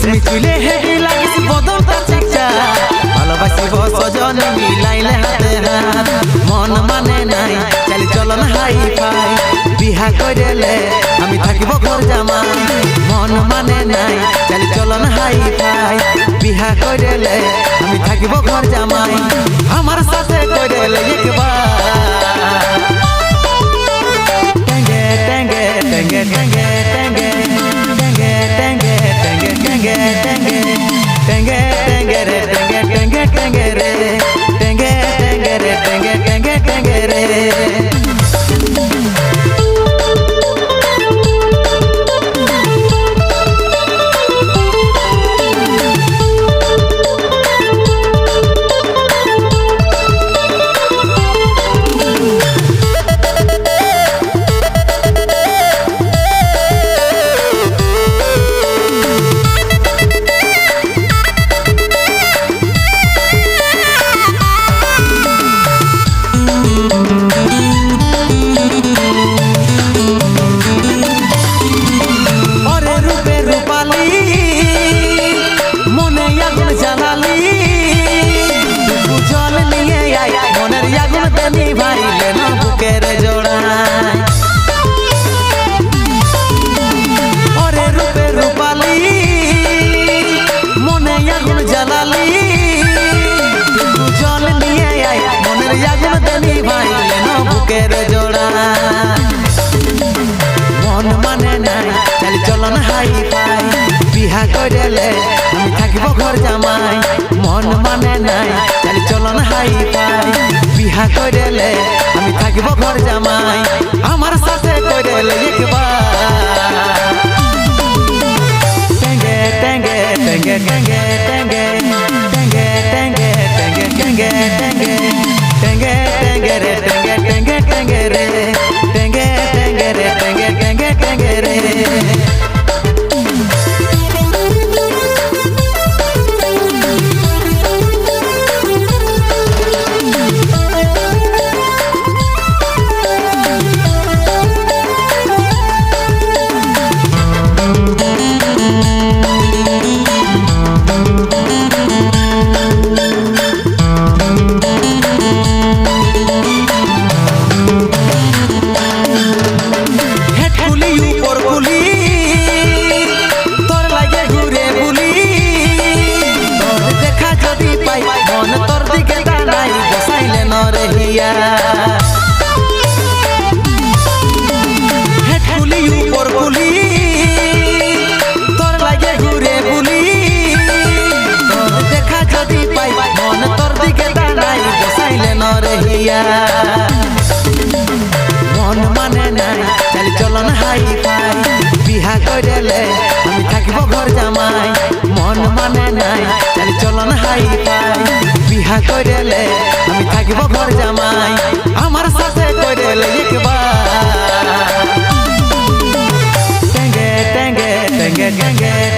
রেশমি চুলে হেভি লাগিস বদলটা চিকচা ভালোবাসিব সজন মিলাইলে হাতে হাত মন মানে নাই চালি চলন হাই ফাই বিহা কইরেলে আমি থাকিব ঘর জামাই মন মানে নাই চালি চলন হাই ফাই বিহা কইরেলে আমি থাকিব ঘর জামাই আমার সাথে কইরেলে একবার টেঙ্গে টেঙ্গে টেঙ্গে টেঙ্গে টেঙ্গে টেঙ্গে টেঙ্গে টেঙ্গে টেঙ্গে টেঙ্গে টেঙ্গে রে টেঙ্গে টেঙ্গে টেঙ্গে রে টেঙ্গে টেঙ্গে রে টেঙ্গে টেঙ্গে টেঙ্গে রে মন মানে নাই চালি চলন হাই ফাই বিহা কইরেলে আমি থাকিব ঘর জামাই মন মানে নাই চালি চলন হাই ফাই বিহা কইরেলে আমি থাকিব ঘর জামাই আমার সাথে কইরেলে একবার টেঙ্গে টেঙ্গে টেঙ্গে টেঙ্গে টেঙ্গে টেঙ্গে টেঙ্গে টেঙ্গে টেঙ্গে টেঙ্গে টেঙ্গে টেঙ্গে রে টেঙ্গে টেঙ্গে টেঙ্গে রে টেঙ্গে টেঙ্গে রে টেঙ্গে টেঙ্গে টেঙ্গে রে মন মানে নাই চালি চলন হাই ফাই বিহা কইরেলে আমি থাকিব ঘর জামাই মন মানে নাই চালি চলন হাই ফাই বিহা কইরেলে আমি থাকিব ঘর জামাই আমার সাথে কইরেলে একবার টেঙ্গে টেঙ্গে টেঙ্গে টেঙ্গে